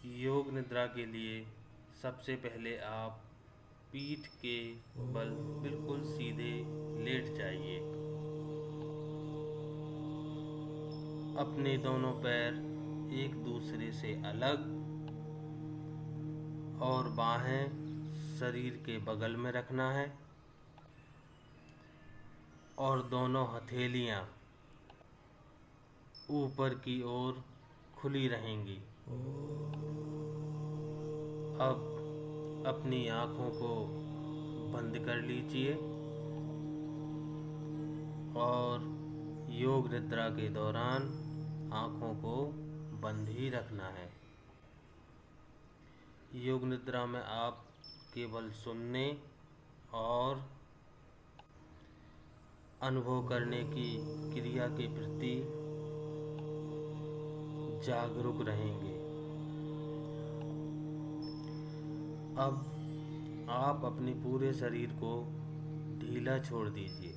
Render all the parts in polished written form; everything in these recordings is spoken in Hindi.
योग निद्रा के लिए सबसे पहले आप पीठ के बल बिल्कुल सीधे लेट जाइए। अपने दोनों पैर एक दूसरे से अलग और बाहें शरीर के बगल में रखना है और दोनों हथेलियां ऊपर की ओर खुली रहेंगी। अब अपनी आँखों को बंद कर लीजिए और योग निद्रा के दौरान आँखों को बंद ही रखना है। योग निद्रा में आप केवल सुनने और अनुभव करने की क्रिया के प्रति जागरूक रहेंगे। अब आप अपने पूरे शरीर को ढीला छोड़ दीजिए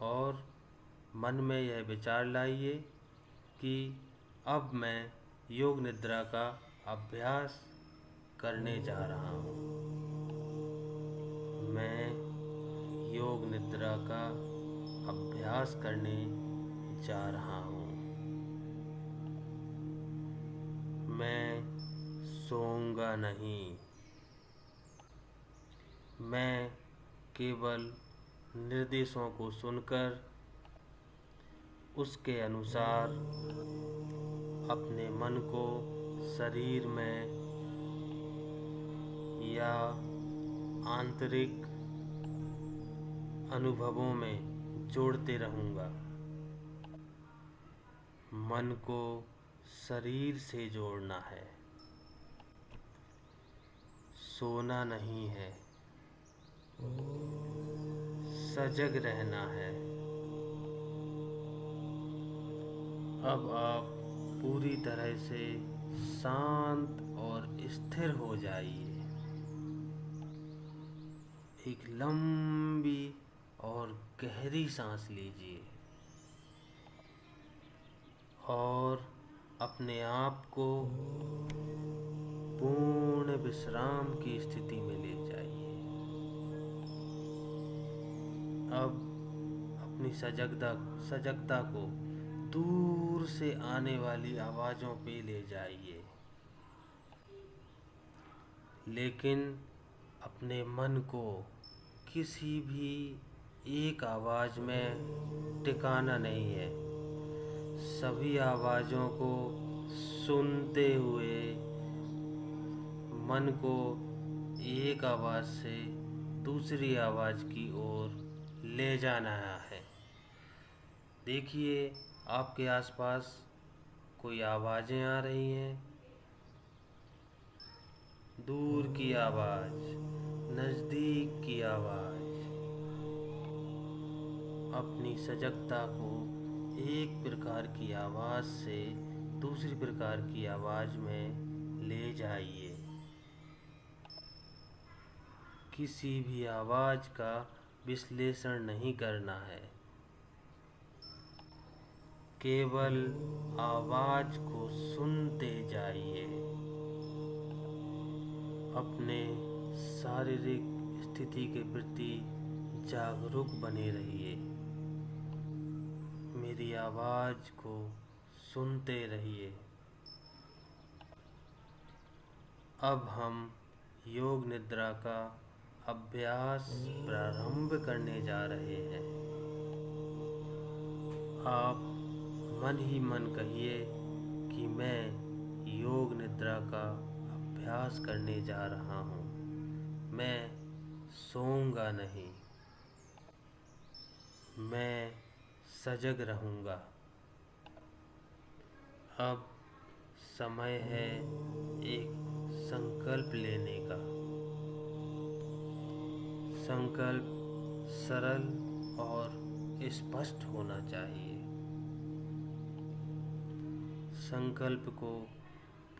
और मन में यह विचार लाइए कि अब मैं योग निद्रा का अभ्यास करने जा रहा हूँ। मैं योग निद्रा का अभ्यास करने जा रहा हूँ। मैं सोऊंगा नहीं। मैं केवल निर्देशों को सुनकर उसके अनुसार अपने मन को शरीर में या आंतरिक अनुभवों में जोड़ते रहूँगा। मन को शरीर से जोड़ना है, सोना नहीं है, सजग रहना है। अब आप पूरी तरह से शांत और स्थिर हो जाइए। एक लंबी और गहरी सांस लीजिए और अपने आप को पूर्ण विश्राम की स्थिति में ले जाइए। अब अपनी सजगता को दूर से आने वाली आवाज़ों पे ले जाइए, लेकिन अपने मन को किसी भी एक आवाज़ में टिकाना नहीं है। सभी आवाज़ों को सुनते हुए मन को एक आवाज़ से दूसरी आवाज़ की ओर ले जाना है। देखिए आपके आसपास कोई आवाज़ें आ रही हैं, दूर की आवाज़, नज़दीक की आवाज़। अपनी सजगता को एक प्रकार की आवाज़ से दूसरी प्रकार की आवाज़ में ले जाइए। किसी भी आवाज़ का विश्लेषण नहीं करना है, केवल आवाज़ को सुनते जाइए। अपने शारीरिक स्थिति के प्रति जागरूक बने रहिए। मेरी आवाज़ को सुनते रहिए। अब हम योग निद्रा का अभ्यास प्रारंभ करने जा रहे हैं। आप मन ही मन कहिए कि मैं योग निद्रा का अभ्यास करने जा रहा हूँ। मैं सोऊंगा नहीं, मैं सजग रहूँगा। अब समय है एक संकल्प लेने का। संकल्प सरल और स्पष्ट होना चाहिए। संकल्प को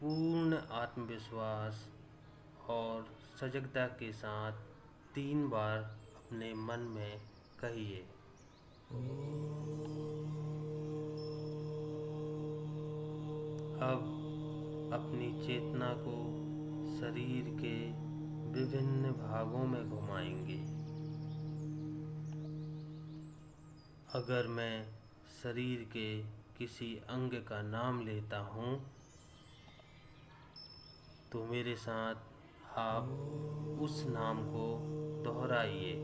पूर्ण आत्मविश्वास और सजगता के साथ 3 बार अपने मन में कहिए। अब अपनी चेतना को शरीर के विभिन्न भागों में घुमाएंगे। अगर मैं शरीर के किसी अंग का नाम लेता हूँ तो मेरे साथ आप उस नाम को दोहराइए।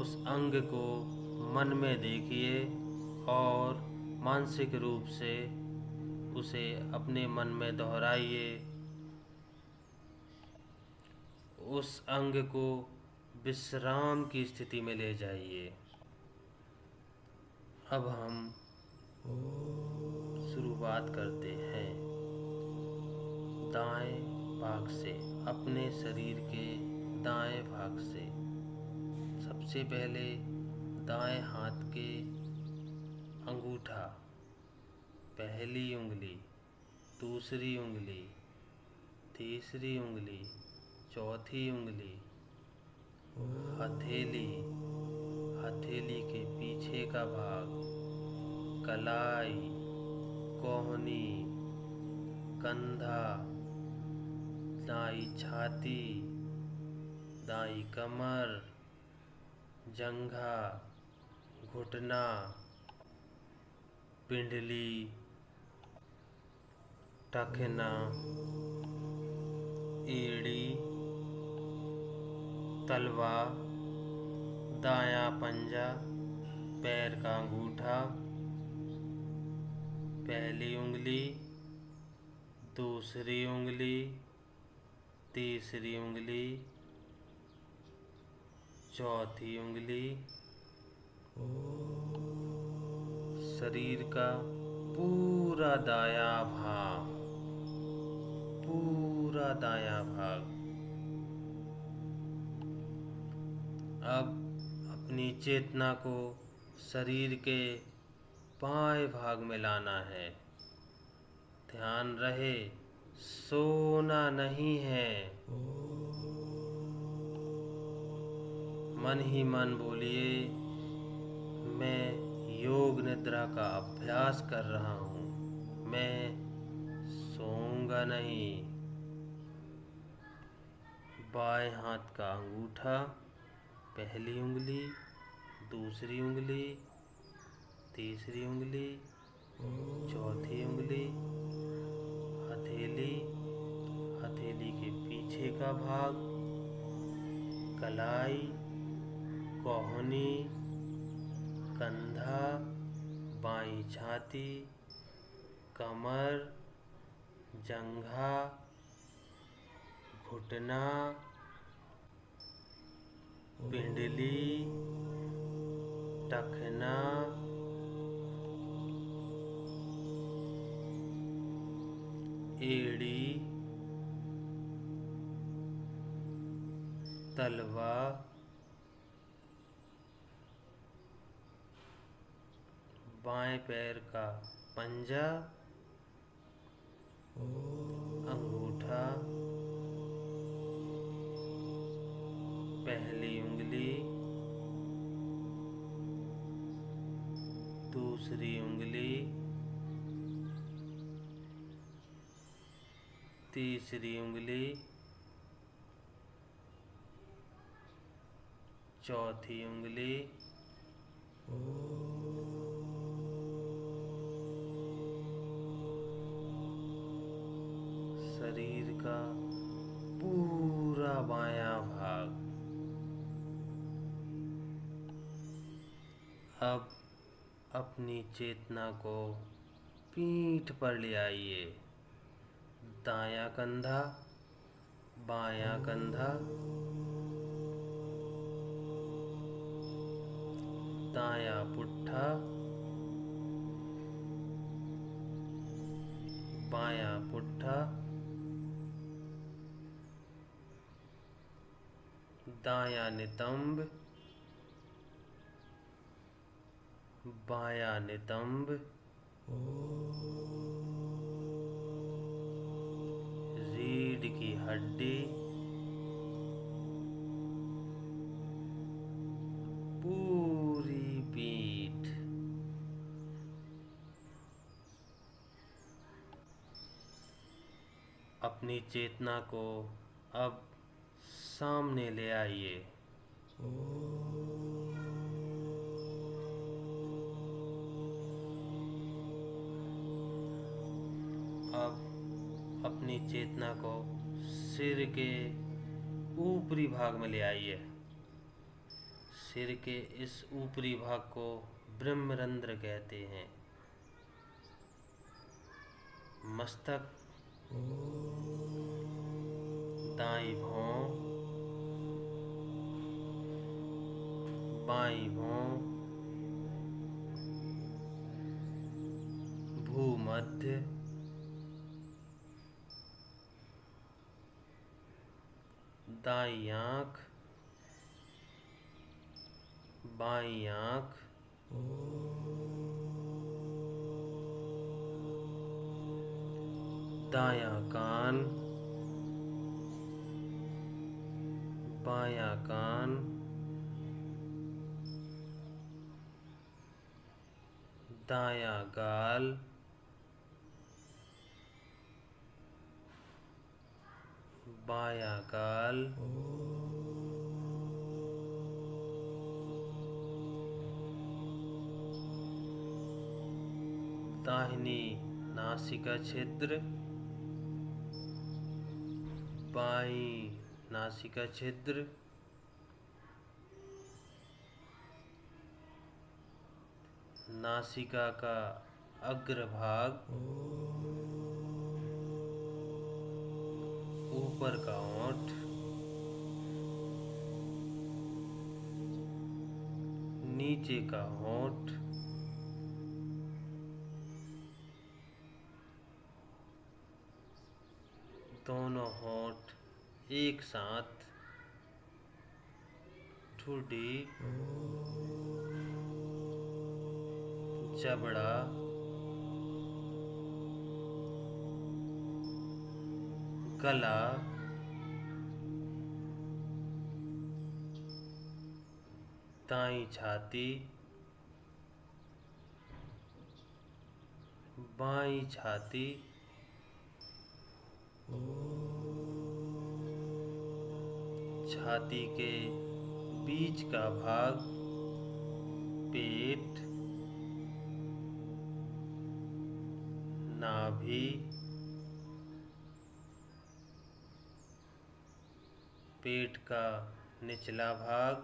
उस अंग को मन में देखिए और मानसिक रूप से उसे अपने मन में दोहराइए। उस अंग को विश्राम की स्थिति में ले जाइए। अब हम शुरुआत करते हैं दाएं भाग से, अपने शरीर के दाएं भाग से। सबसे पहले दाएं हाथ के अंगूठा, पहली उंगली, दूसरी उंगली, तीसरी उंगली, चौथी उंगली, हथेली, हथेली के पीछे का भाग, कलाई, कोहनी, कंधा, दाई छाती, दाई कमर, जंघा, घुटना, पिंडली, टखना, एड़ी, तलवा, दायां पंजा, पैर का अंगूठा, पहली उंगली, दूसरी उंगली, तीसरी उंगली, चौथी उंगली। शरीर का पूरा दायां भाग, पूरा दायां भाग। अब अपनी चेतना को शरीर के बाएं भाग में लाना है। ध्यान रहे, सोना नहीं है। मन ही मन बोलिए, मैं योग निद्रा का अभ्यास कर रहा हूँ, मैं सोऊंगा नहीं। बाएं हाथ का अंगूठा, पहली उंगली, दूसरी उंगली, तीसरी उंगली, चौथी उंगली, हथेली, हथेली के पीछे का भाग, कलाई, कोहनी, कंधा, बाईं छाती, कमर, जंघा, घुटना, पिंडली, टखना, एड़ी, तलवा, बाएं पैर का पंजा, अंगूठा, पहली उंगली, दूसरी उंगली, तीसरी उंगली, चौथी उंगली, शरीर का पूरा बायां भाग। अब अपनी चेतना को पीठ पर ले आइए। दायां कंधा, बायां कंधा, दायां पुट्ठा, बायां पुट्ठा, दायां नितंब, बायां नितंब, रीढ़ की हड्डी, पूरी पीठ, अपनी चेतना को अब सामने ले आइए। अब अपनी चेतना को सिर के ऊपरी भाग में ले आइए। सिर के इस ऊपरी भाग को ब्रह्मरंध्र कहते हैं। मस्तक, दाईं भौं, बाईं भौं, भूमध्य, दाईं आँख, बाईं आँख, दायां कान, बायां कान, दायां गाल, बायां गाल, दाहिनी नासिका छिद्र, बाईं नासिका छिद्र, नासिका का अग्रभाग, ऊपर का ओंठ, नीचे का होंठ, दोनों होंठ एक साथ, ठुड्डी, जबड़ा, गला, दाईं छाती, बाईं छाती, छाती के बीच का भाग, पेट, नाभि, पेट का निचला भाग,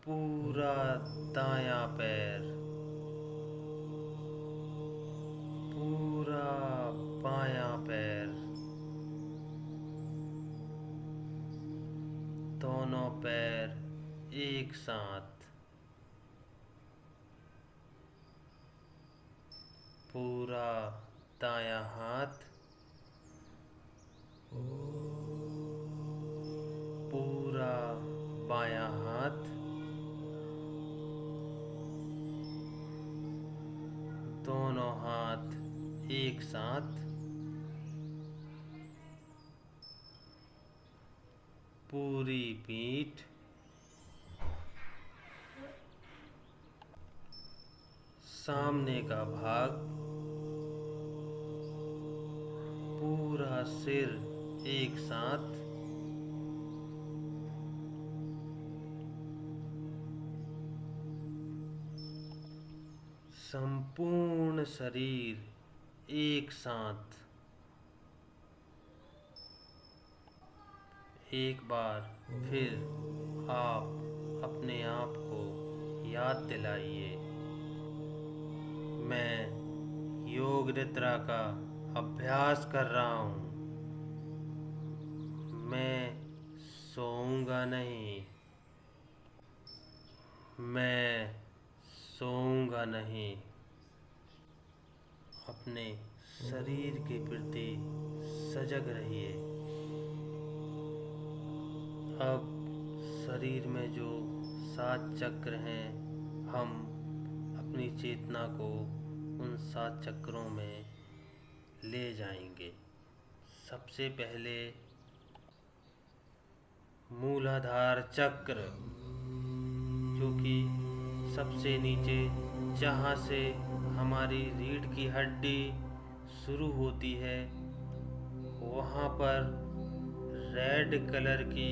पूरा दायां पैर, पूरा बायां पैर, दोनों पैर एक साथ, पूरा दायां हाथ, पूरा बायां हाथ, दोनों हाथ एक साथ, पूरी पीठ, सामने का भाग, पूरा सिर एक साथ, संपूर्ण शरीर एक साथ। एक बार फिर आप अपने आप को याद दिलाइए, मैं योग निद्रा का अभ्यास कर रहा हूँ। मैं सोऊंगा नहीं, मैं सोऊंगा नहीं। अपने शरीर के प्रति सजग रहिए। अब शरीर में जो 7 चक्र हैं, हम अपनी चेतना को उन 7 चक्रों में ले जाएंगे। सबसे पहले मूलाधार चक्र, जो कि सबसे नीचे, जहाँ से हमारी रीढ़ की हड्डी शुरू होती है वहाँ पर रेड कलर की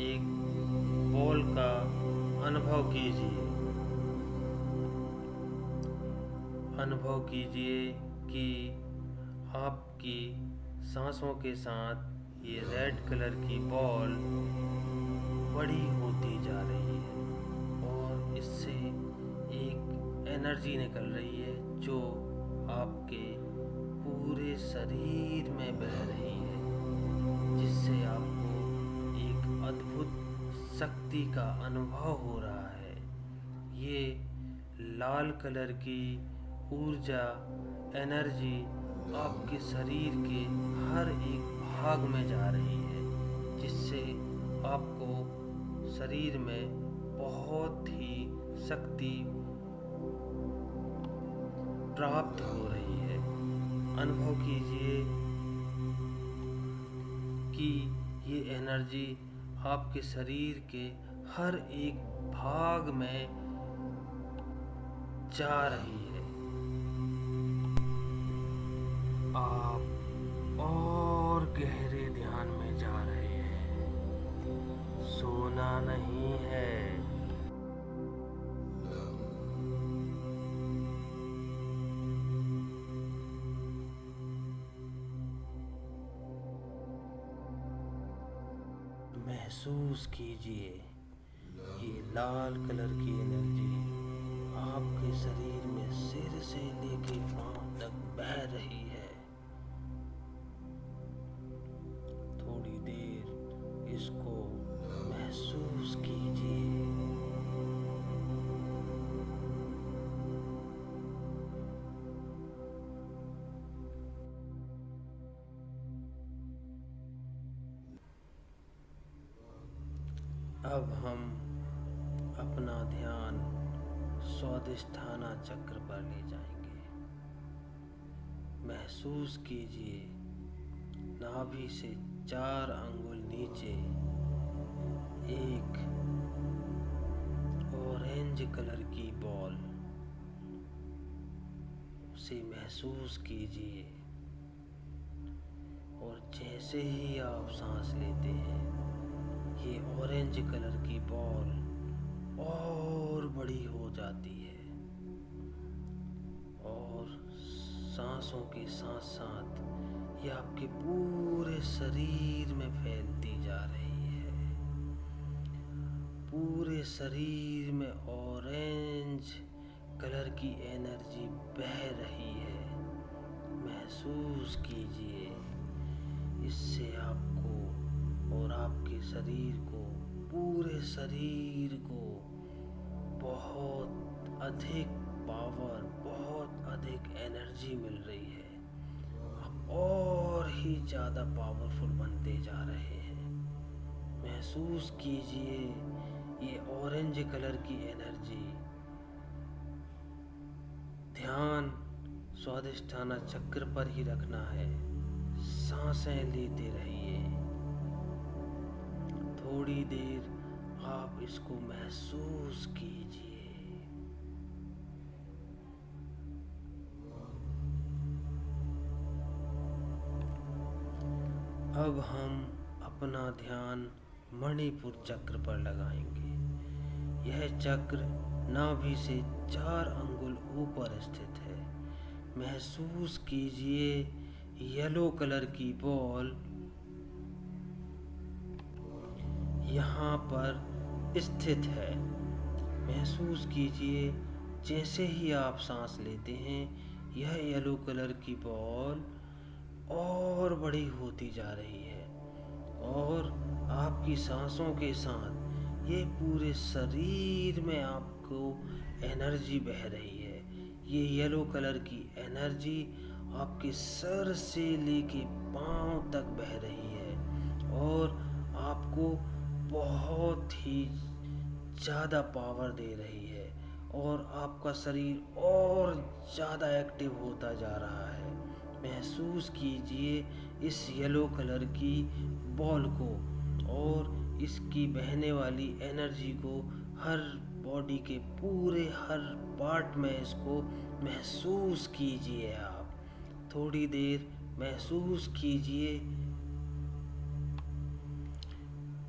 एक बॉल का अनुभव कीजिए। अनुभव कीजिए कि आपकी सांसों के साथ ये रेड कलर की बॉल बड़ी होती जा रही है और इससे एक एनर्जी निकल रही है जो आपके पूरे शरीर में बह रही है, जिससे आपको एक अद्भुत शक्ति का अनुभव हो रहा है। ये लाल कलर की ऊर्जा, एनर्जी आपके शरीर के हर एक भाग में जा रही है, जिससे आपको शरीर में बहुत ही शक्ति प्राप्त हो रही है। अनुभव कीजिए कि ये एनर्जी आपके शरीर के हर एक भाग में जा रही है। आप और गहरे ध्यान में जा रहे हैं। सोना नहीं है। महसूस कीजिए ये लाल कलर की एनर्जी आपके शरीर में सिर से लेके पांव तक बह रही है। थोड़ी देर इसको महसूस कीजिए। अब हम अपना ध्यान स्वादिष्ठाना चक्र पर ले जाएंगे। महसूस कीजिए नाभि से 4 अंगुल नीचे एक ऑरेंज कलर की बॉल, उसे महसूस कीजिए और जैसे ही आप सांस लेते हैं ये ऑरेंज कलर की बॉल और बड़ी हो जाती है और सांसों के साथ साथ ये आपके पूरे शरीर में फैलती जा रही है। पूरे शरीर में ऑरेंज कलर की एनर्जी बह रही है। महसूस कीजिए, इससे आपको और आपके शरीर को, पूरे शरीर को बहुत अधिक पावर, बहुत अधिक एनर्जी मिल रही है। आप और ही ज़्यादा पावरफुल बनते जा रहे हैं। महसूस कीजिए ये ऑरेंज कलर की एनर्जी। ध्यान स्वादिष्ठाना चक्र पर ही रखना है। सांसें लेते रहिए। थोड़ी देर आप इसको महसूस कीजिए। अब हम अपना ध्यान मणिपुर चक्र पर लगाएंगे। यह चक्र नाभि से 4 अंगुल ऊपर स्थित है। महसूस कीजिए येलो कलर की बॉल यहाँ पर स्थित है। महसूस कीजिए जैसे ही आप सांस लेते हैं यह येलो कलर की बॉल और बड़ी होती जा रही है और आपकी सांसों के साथ ये पूरे शरीर में आपको एनर्जी बह रही है। ये येलो कलर की एनर्जी आपके सर से लेके पांव तक बह रही है और आपको बहुत ही ज़्यादा पावर दे रही है और आपका शरीर और ज़्यादा एक्टिव होता जा रहा है। महसूस कीजिए इस येलो कलर की बॉल को और इसकी बहने वाली एनर्जी को हर बॉडी के पूरे हर पार्ट में इसको महसूस कीजिए आप। थोड़ी देर महसूस कीजिए,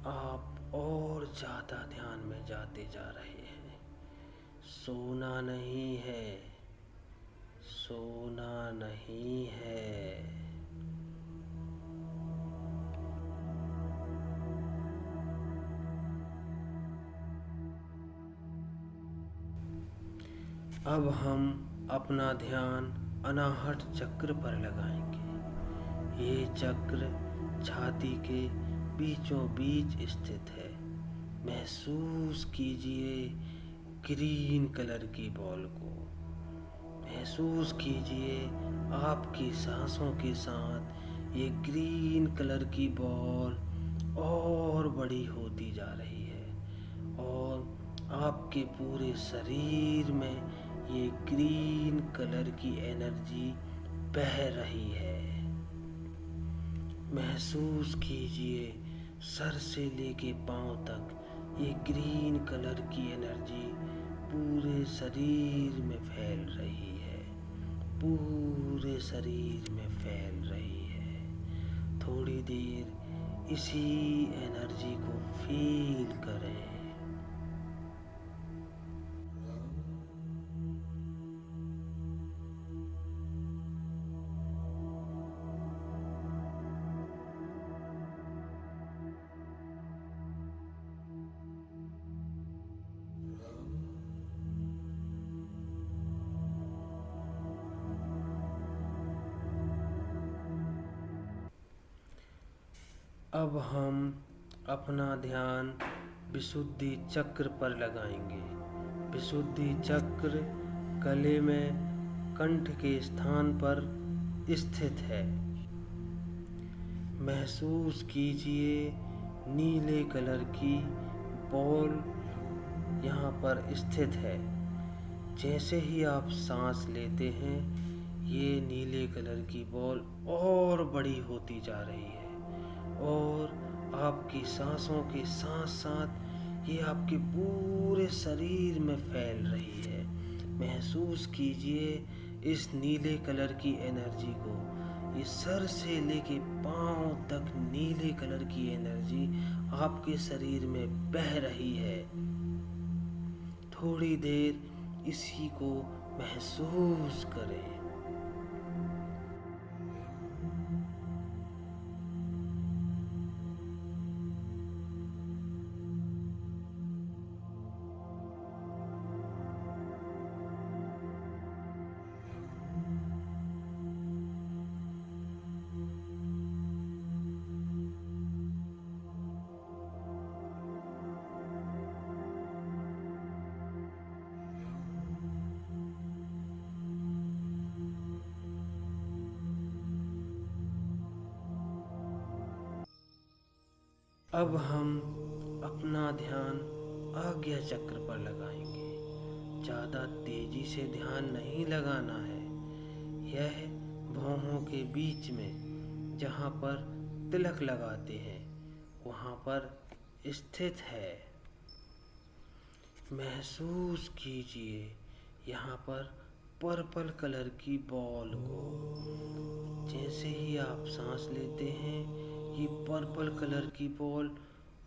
आप और ज़्यादा ध्यान में जाते जा रहे हैं। सोना नहीं है, सोना नहीं है। अब हम अपना ध्यान अनाहत चक्र पर लगाएंगे। ये चक्र छाती के बीचों बीच स्थित है। महसूस कीजिए ग्रीन कलर की बॉल को। महसूस कीजिए आपकी सांसों के साथ ये ग्रीन कलर की बॉल और बड़ी होती जा रही है और आपके पूरे शरीर में ये ग्रीन कलर की एनर्जी बह रही है। महसूस कीजिए सर से लेके पांव तक ये ग्रीन कलर की एनर्जी पूरे शरीर में फैल रही है, पूरे शरीर में फैल रही है। थोड़ी देर इसी एनर्जी को फील करें। अब हम अपना ध्यान विशुद्धि चक्र पर लगाएंगे। विशुद्धि चक्र गले में कंठ के स्थान पर स्थित है। महसूस कीजिए नीले कलर की बॉल यहाँ पर स्थित है। जैसे ही आप सांस लेते हैं ये नीले कलर की बॉल और बड़ी होती जा रही है और आपकी सांसों के साथ साथ ये आपके पूरे शरीर में फैल रही है। महसूस कीजिए इस नीले कलर की एनर्जी को। ये सर से लेके पांव तक नीले कलर की एनर्जी आपके शरीर में बह रही है। थोड़ी देर इसी को महसूस करें। अब हम अपना ध्यान आज्ञा चक्र पर लगाएंगे। ज़्यादा तेजी से ध्यान नहीं लगाना है। यह भौहों के बीच में जहाँ पर तिलक लगाते हैं वहाँ पर स्थित है। महसूस कीजिए यहाँ पर पर्पल कलर की बॉल को। जैसे ही आप सांस लेते हैं ये पर्पल कलर की बॉल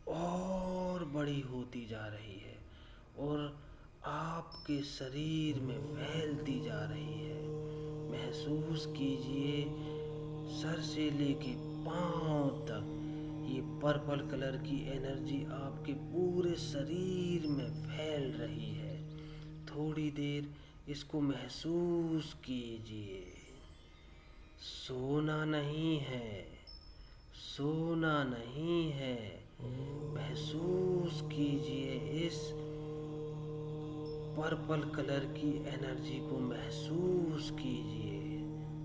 और बड़ी होती जा रही है और आपके शरीर में फैलती जा रही है। महसूस कीजिए सर से लेके पांव तक ये पर्पल कलर की एनर्जी आपके पूरे शरीर में फैल रही है। थोड़ी देर इसको महसूस कीजिए। सोना नहीं है, सोना नहीं है। महसूस कीजिए इस पर्पल कलर की एनर्जी को। महसूस कीजिए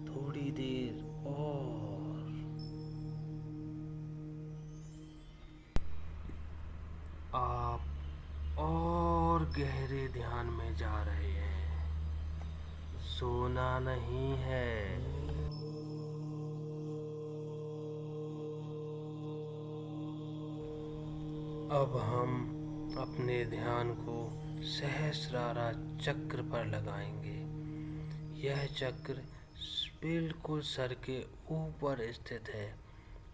थोड़ी देर और। आप और गहरे ध्यान में जा रहे हैं। सोना नहीं है। अब हम अपने ध्यान को सहस्रारा चक्र पर लगाएंगे। यह चक्र बिल्कुल सर के ऊपर स्थित है।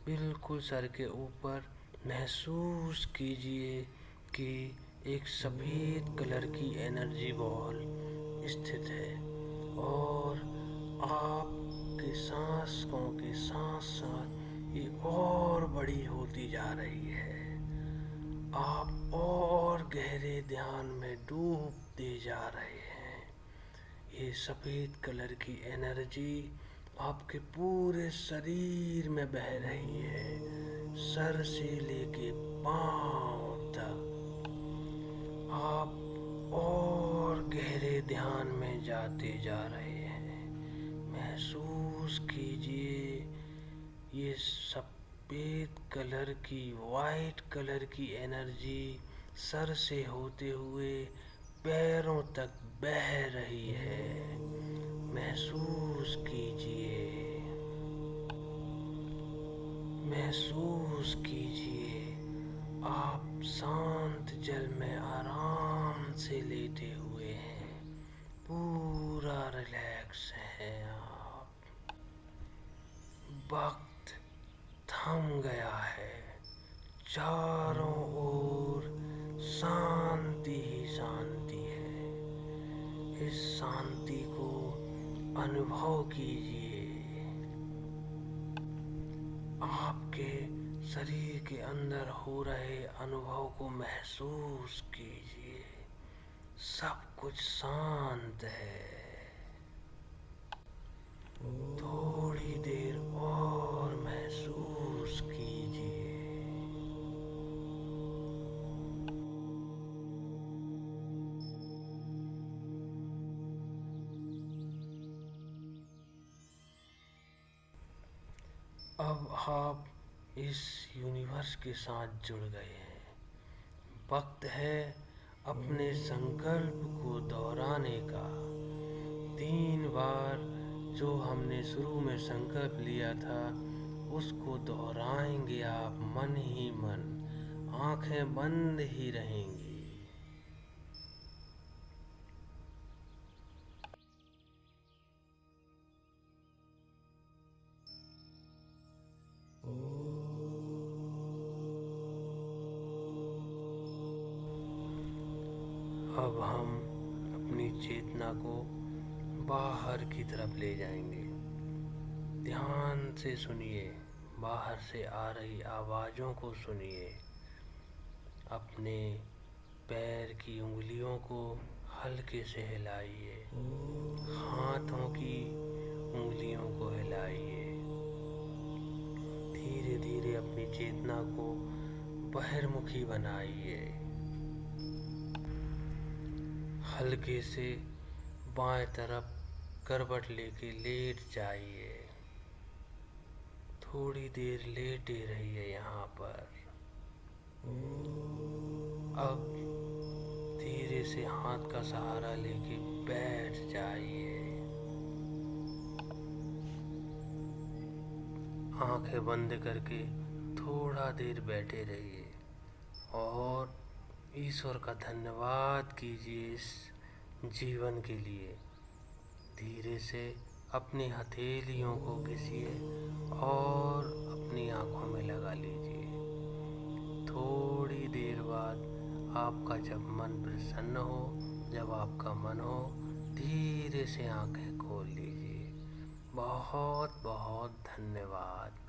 बिल्कुल सर के ऊपर महसूस कीजिए कि एक सफ़ेद कलर की एनर्जी बॉल स्थित है और आपके सांसों के साथ साथ ये और बड़ी होती जा रही है। आप और गहरे ध्यान में डूबते जा रहे हैं। ये सफ़ेद कलर की एनर्जी आपके पूरे शरीर में बह रही है, सर से लेके पाँव तक। आप और गहरे ध्यान में जाते जा रहे हैं। महसूस कीजिए ये सफ़ेद कलर की, वाइट कलर की एनर्जी सर से होते हुए पैरों तक बह रही है। महसूस कीजिए, महसूस कीजिए आप शांत जल में आराम से लेटे हुए हैं। पूरा रिलैक्स हैं आप। वक्त थम गया है। चारों ओर शांति ही शांति है। इस शांति को अनुभव कीजिए। आपके शरीर के अंदर हो रहे अनुभव को महसूस कीजिए। सब कुछ शांत है। थोड़ी देर और महसूस कीजिए। अब आप इस यूनिवर्स के साथ जुड़ गए हैं। वक्त है अपने संकल्प को दोहराने का। 3 बार जो हमने शुरू में संकल्प लिया था उसको दोहराएंगे आप मन ही मन। आंखें बंद ही रहेंगी। अब हम अपनी चेतना को बाहर की तरफ ले जाएंगे। ध्यान से सुनिए, बाहर से आ रही आवाज़ों को सुनिए। अपने पैर की उंगलियों को हल्के से हिलाइए। हाथों की उंगलियों को हिलाइए। धीरे धीरे अपनी चेतना को बहिर्मुखी बनाइए। हल्के से बाएं तरफ करवट लेके लेट जाइए। थोड़ी देर लेटे रहिए यहाँ पर। अब धीरे से हाथ का सहारा लेके बैठ जाइए। आंखें बंद करके थोड़ा देर बैठे रहिए और ईश्वर का धन्यवाद कीजिए इस जीवन के लिए। धीरे से अपनी हथेलियों को घिसिए और अपनी आँखों में लगा लीजिए। थोड़ी देर बाद आपका जब मन प्रसन्न हो, जब आपका मन हो, धीरे से आँखें खोल लीजिए। बहुत बहुत धन्यवाद।